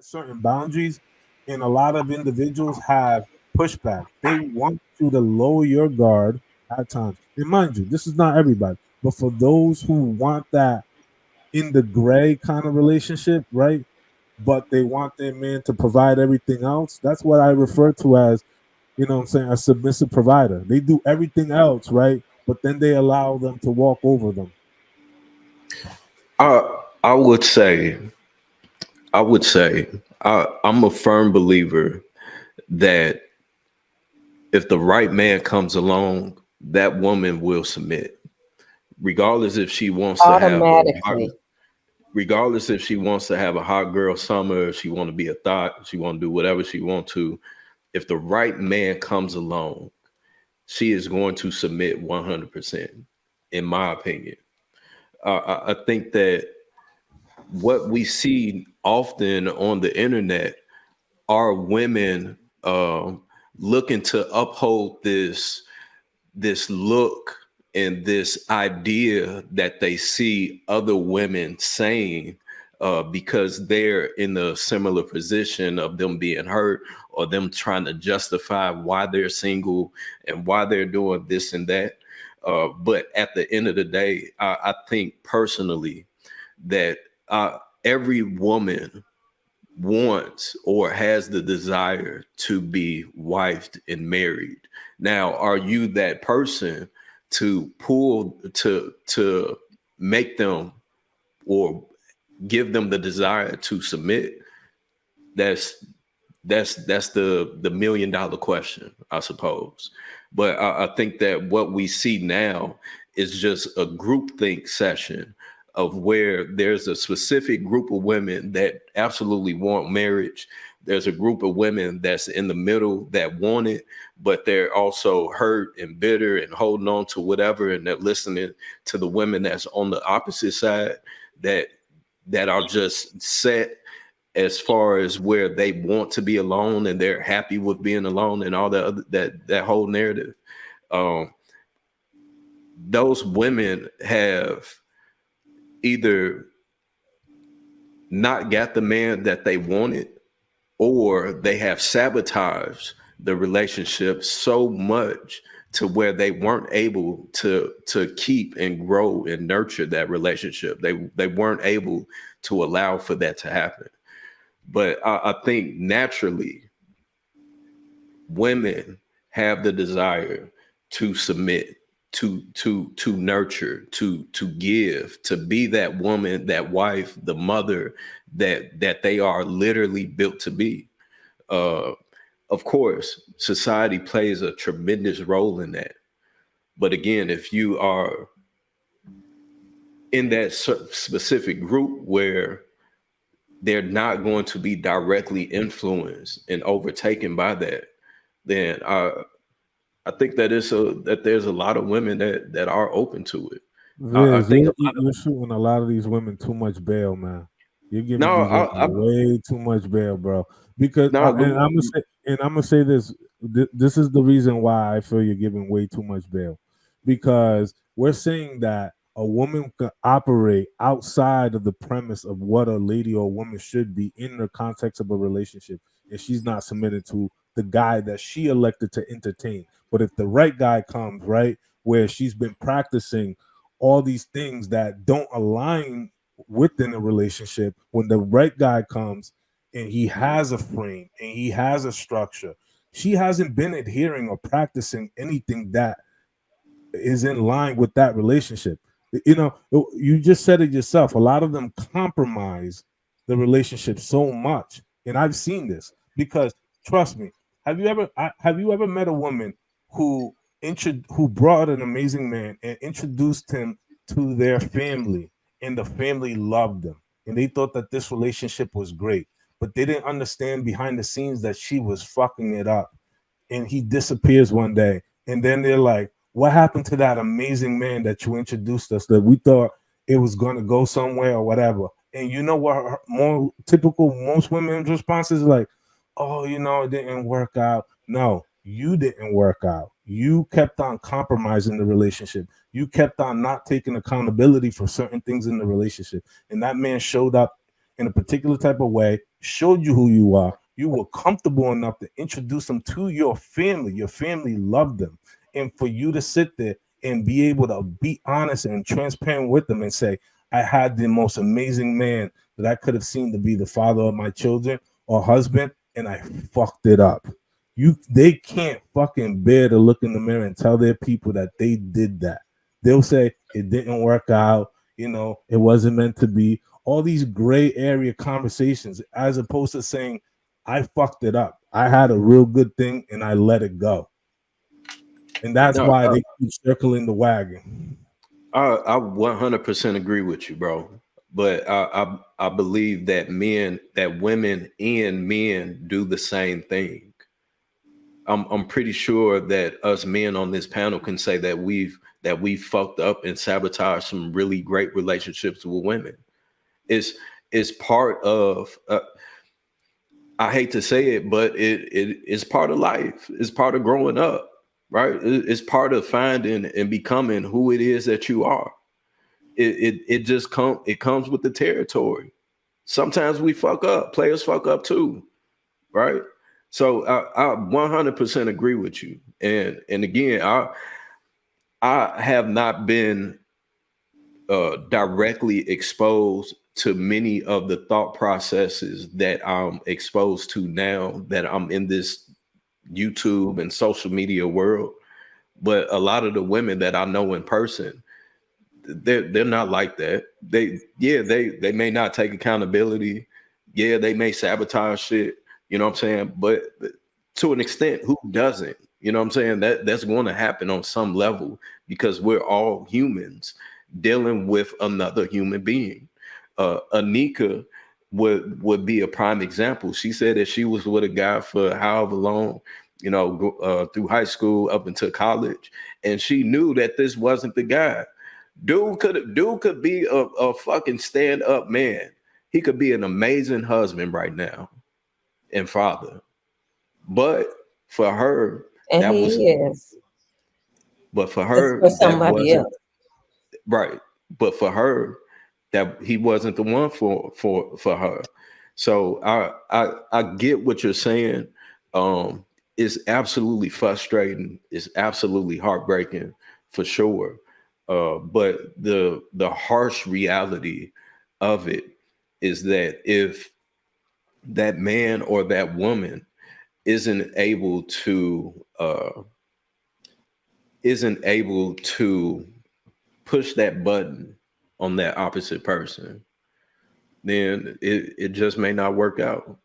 certain boundaries, and a lot of individuals have pushback. They want you to lower your guard at times. And mind you, this is not everybody, but for those who want that in the gray kind of relationship, right? But they want their man to provide everything else. That's what I refer to as, what I'm saying, a submissive provider. They do everything else, right? But then they allow them to walk over them. I would say, I would say, I'm a firm believer that if the right man comes along, that woman will submit, regardless if she wants to have a hot, automatically. regardless if she wants to have a hot girl summer, if she want to be a thought, she want to do whatever she want to. If the right man comes along, she is going to submit 100%, in my opinion. I think that what we see often on the internet are women looking to uphold this look and this idea that they see other women saying, because they're in a similar position of them being hurt, or them trying to justify why they're single and why they're doing this and that. But at the end of the day, I think personally that every woman wants or has the desire to be wifed and married. Now, are you that person to pull to make them or give them the desire to submit? That's that's the $1 million question, I suppose. But I think that what we see now is just a groupthink session of where there's a specific group of women that absolutely want marriage. There's a group of women that's in the middle that want it, but they're also hurt and bitter and holding on to whatever, and they're listening to the women that's on the opposite side that are just set as far as where they want to be alone and they're happy with being alone and all that other, that whole narrative. Um, those women have either not got the man that they wanted, or they have sabotaged the relationship so much to where they weren't able to keep and grow and nurture that relationship. They weren't able to allow for that to happen. But I think naturally women have the desire to submit, to nurture, to give, to be that woman, that wife, the mother that they are literally built to be. Uh, of course, society plays a tremendous role in that. But again, if you are in that specific group where they're not going to be directly influenced and overtaken by that, then I think that there's a lot of women that are open to it. I Viz, think a lot of you're shooting a lot of these women too much bail, man. You're no, giving these women way too much bail, bro. Because no, I'm gonna say this. This is the reason why I feel you're giving way too much bail, because we're saying that a woman can operate outside of the premise of what a lady or a woman should be in the context of a relationship, and she's not submitted to the guy that she elected to entertain. But if the right guy comes, right, where she's been practicing all these things that don't align within a relationship, when the right guy comes and he has a frame and he has a structure, she hasn't been adhering or practicing anything that is in line with that relationship. You just said it yourself. A lot of them compromise the relationship so much, and I've seen this because, trust me, have you ever met a woman who who brought an amazing man and introduced him to their family, and the family loved them, and they thought that this relationship was great, but they didn't understand behind the scenes that she was fucking it up, and he disappears one day, and then they're like, what happened to that amazing man that you introduced us, that we thought it was going to go somewhere or whatever? And you know what more typical most women's responses are like, oh, it didn't work out. No, you didn't work out. You kept on compromising the relationship. You kept on not taking accountability for certain things in the relationship, and that man showed up in a particular type of way, showed you who you are. You were comfortable enough to introduce them to your family. Your family loved them. And for you to sit there and be able to be honest and transparent with them and say, I had the most amazing man that I could have seen to be the father of my children or husband, and I fucked it up. They can't fucking bear to look in the mirror and tell their people that they did that. They'll say it didn't work out, it wasn't meant to be. All these gray area conversations, as opposed to saying, I fucked it up. I had a real good thing and I let it go. And that's No, why they keep circling the wagon. I 100% agree with you, bro. But I believe that women and men do the same thing. I'm pretty sure that us men on this panel can say that we've fucked up and sabotaged some really great relationships with women. It's part of I hate to say it, but it's part of life. It's part of growing up, right? It's part of finding and becoming who it is that you are. It just comes with the territory. Sometimes we fuck up. Players fuck up too, right? So I 100% agree with you. And again, I have not been directly exposed to many of the thought processes that I'm exposed to now that I'm in this YouTube and social media world. But a lot of the women that I know in person, they're not like that. They may not take accountability. Yeah, they may sabotage shit. You know what I'm saying? But to an extent, who doesn't? You know what I'm saying? That's going to happen on some level because we're all humans dealing with another human being. Anika would be a prime example. She said that she was with a guy for however long, through high school up until college, and she knew that this wasn't the guy. Dude could be a fucking stand up man. He could be an amazing husband right now and father. But for her, And that was he is. but for It's her for that somebody wasn't else. right. But for her, that he wasn't the one for her. So I get what you're saying. It's absolutely frustrating. It's absolutely heartbreaking for sure. But the harsh reality of it is that if that man or that woman isn't able to push that button on that opposite person, then it just may not work out.